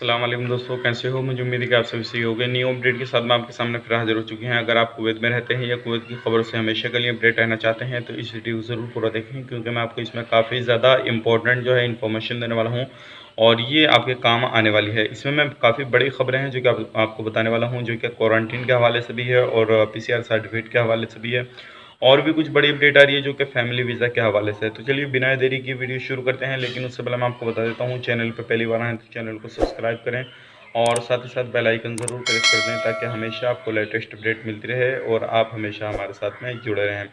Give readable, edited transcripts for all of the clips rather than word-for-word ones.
अस्सलाम वालेकुम दोस्तों, कैसे हो? मुझे उम्मीद है कि आप सभी सही होंगे। न्यू अपडेट के साथ मैं आपके सामने फिर हाजिर हो चुके हैं। अगर आप कुवैत में रहते हैं या कुवैत की खबरों से हमेशा के लिए अपडेट रहना चाहते हैं तो इस वीडियो को ज़रूर पूरा देखें, क्योंकि मैं आपको इसमें काफ़ी ज़्यादा इंपॉर्टेंट जो है इन्फॉर्मेशन देने वाला हूँ और ये आपके काम आने वाली है। इसमें मैं काफ़ी बड़ी खबरें हैं जो कि आपको बताने वाला हूँ, जो कि क्वारंटीन के हवाले से भी है और PCR सर्टिफिकेट के हवाले से भी है। और भी कुछ बड़ी अपडेट आ रही है जो कि फैमिली वीज़ा के हवाले से है। तो चलिए बिना देरी की वीडियो शुरू करते हैं, लेकिन उससे पहले मैं आपको बता देता हूँ, चैनल पर पहली बार आए तो चैनल को सब्सक्राइब करें और साथ ही साथ बेल आइकन ज़रूर प्रेस कर दें, ताकि हमेशा आपको लेटेस्ट अपडेट मिलती रहे और आप हमेशा हमारे साथ में जुड़े रहें।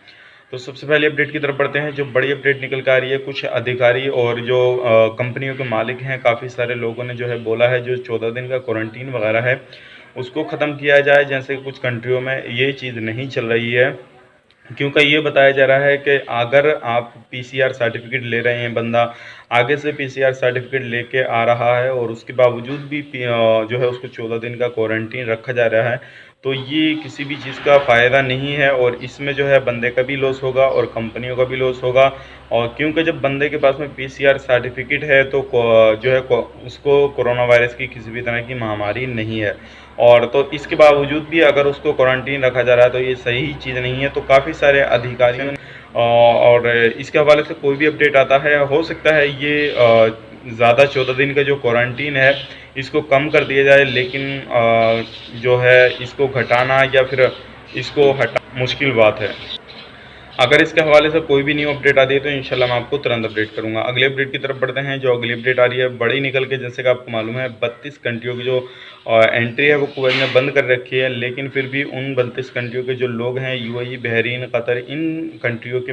तो सबसे पहले अपडेट की तरफ बढ़ते हैं। जो बड़ी अपडेट निकल कर आ रही है, कुछ अधिकारी और जो कंपनियों के मालिक हैं, काफ़ी सारे लोगों ने जो है बोला है जो 14 दिन का क्वारंटीन वगैरह है उसको ख़त्म किया जाए। जैसे कुछ कंट्रियों में ये चीज़ नहीं चल रही है, क्योंकि ये बताया जा रहा है कि अगर आप पीसीआर सर्टिफिकेट ले रहे हैं, बंदा आगे से पीसीआर सर्टिफिकेट लेके आ रहा है और उसके बावजूद भी जो है उसको 14 दिन का क्वारंटीन रखा जा रहा है, तो ये किसी भी चीज़ का फ़ायदा नहीं है और इसमें जो है बंदे का भी लॉस होगा और कंपनियों का भी लॉस होगा। और क्योंकि जब बंदे के पास में पीसीआर सर्टिफिकेट है तो जो है उसको कोरोना वायरस की किसी भी तरह की महामारी नहीं है, और तो इसके बावजूद भी अगर उसको क्वारंटीन रखा जा रहा है तो ये सही चीज़ नहीं है। तो काफ़ी सारे अधिकारियों और इसके हवाले से कोई भी अपडेट आता है, हो सकता है ये ज़्यादा 14 दिन का जो क्वारंटीन है इसको कम कर दिया जाए, लेकिन जो है इसको घटाना या फिर इसको हटा मुश्किल बात है। अगर इसके हवाले से कोई भी न्यू अपडेट आती है तो इंशाल्लाह मैं आपको तुरंत अपडेट करूंगा। अगले अपडेट की तरफ बढ़ते हैं। जो अगली अपडेट आ रही है बड़ी निकल के, जैसे कि आपको मालूम है 32 कंट्रियों की जो एंट्री है वो कुवैत ने बंद कर रखी है, लेकिन फिर भी उन 32 कंट्रियों के जो लोग हैं, यूएई, बहरीन, कतर, इन कंट्रियों के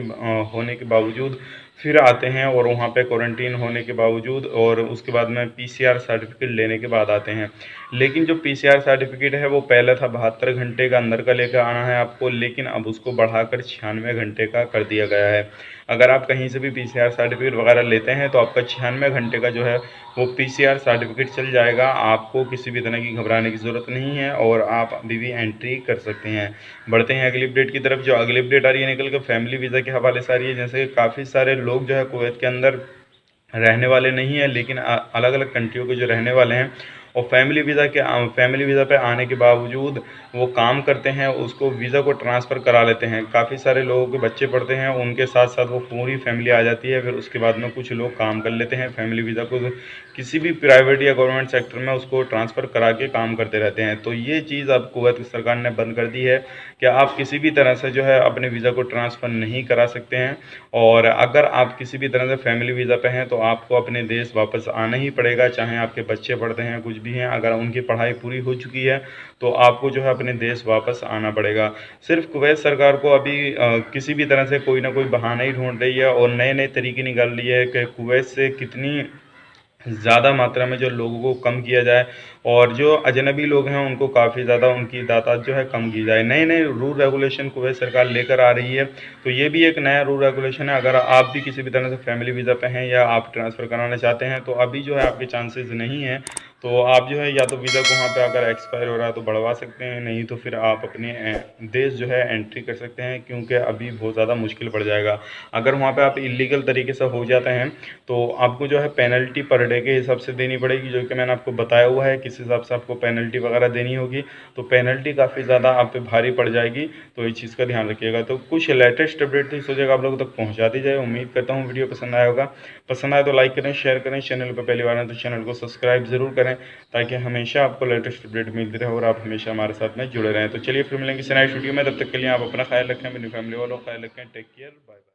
होने के बावजूद फिर आते हैं और वहाँ पे क्वारंटीन होने के बावजूद और उसके बाद में पीसीआर सर्टिफिकेट लेने के बाद आते हैं। लेकिन जो पीसीआर सर्टिफिकेट है वो पहले था 72 घंटे का अंदर का लेकर आना है आपको, लेकिन अब उसको बढ़ाकर 96 घंटे का कर दिया गया है। अगर आप कहीं से भी पीसीआर सर्टिफिकेट वगैरह लेते हैं तो आपका 96 घंटे का जो है वो पीसीआर सर्टिफिकेट चल जाएगा। आपको किसी भी तरह की घबराने की ज़रूरत नहीं है और आप अभी भी एंट्री कर सकते हैं। बढ़ते हैं अगली अपडेट की तरफ। जो अगली अपडेट आ रही है निकल कर फैमिली वीज़ा के हवाले से आ रही है। जैसे काफ़ी सारे लोग जो है कुवैत के अंदर रहने वाले नहीं है, लेकिन अलग अलग कंट्रियों के जो रहने वाले हैं और फैमिली वीज़ा पे आने के बावजूद वो काम करते हैं, उसको वीज़ा को ट्रांसफ़र करा लेते हैं। काफ़ी सारे लोगों के बच्चे पढ़ते हैं, उनके साथ साथ वो पूरी फैमिली आ जाती है। फिर उसके बाद में कुछ लोग काम कर लेते हैं फैमिली वीज़ा को, किसी भी प्राइवेट या गवर्नमेंट सेक्टर में उसको ट्रांसफ़र करा के काम करते रहते हैं। तो ये चीज़ अब कुवैत सरकार ने बंद कर दी है कि आप किसी भी तरह से जो है अपने वीज़ा को ट्रांसफ़र नहीं करा सकते हैं। और अगर आप किसी भी तरह से फैमिली वीज़ा पे हैं तो आपको अपने देश वापस आना ही पड़ेगा, चाहे आपके बच्चे पढ़ते हैं, कुछ भी हैं। अगर उनकी पढ़ाई पूरी हो चुकी है तो आपको जो है अपने देश वापस आना पड़ेगा। सिर्फ कुवैत सरकार को अभी किसी भी तरह से कोई ना कोई बहाना ही ढूंढ रही है और नए नए तरीके निकाल लिए है कि कुवैत से कितनी ज़्यादा मात्रा में जो लोगों को कम किया जाए और जो अजनबी लोग हैं उनको काफ़ी ज़्यादा उनकी तादाद जो है कम की जाए। नए नए रूल रेगुलेशन कुवैत सरकार लेकर आ रही है, तो ये भी एक नया रूल रेगुलेशन है। अगर आप भी किसी भी तरह से फैमिली वीज़ा पे हैं या आप ट्रांसफ़र कराना चाहते हैं तो अभी जो है आपके चांसेस नहीं हैं। तो आप जो है या तो वीज़ा को वहाँ पे अगर एक्सपायर हो रहा है तो बढ़वा सकते हैं, नहीं तो फिर आप अपने देश जो है एंट्री कर सकते हैं, क्योंकि अभी बहुत ज़्यादा मुश्किल पड़ जाएगा। अगर वहाँ पे आप इलीगल तरीके से हो जाते हैं तो आपको जो है पेनल्टी पर डे के हिसाब से देनी पड़ेगी, जो कि मैंने आपको बताया हुआ है किस हिसाब से आपको पेनल्टी वगैरह देनी होगी। तो पेनल्टी काफ़ी ज़्यादा आप पे भारी पड़ जाएगी, तो इस चीज़ का ध्यान रखिएगा। तो कुछ लेटेस्ट अपडेट थी, सोचेगा आप लोगों तक पहुँचा दी जाए। उम्मीद करता हूँ वीडियो पसंद आया होगा। पसंद आए तो लाइक करें, शेयर करें। चैनल पर पहली बार हैं तो चैनल को सब्सक्राइब ज़रूर करें, ताकि हमेशा आपको लेटेस्ट अपडेट मिलती रहे और आप हमेशा हमारे साथ में जुड़े रहें। तो चलिए फिर मिलेंगे किसी नई वीडियो में, तब तक के लिए आप अपना ख्याल रखें, अपनी फैमिली वालों का ख्याल रखें। Take care, bye bye.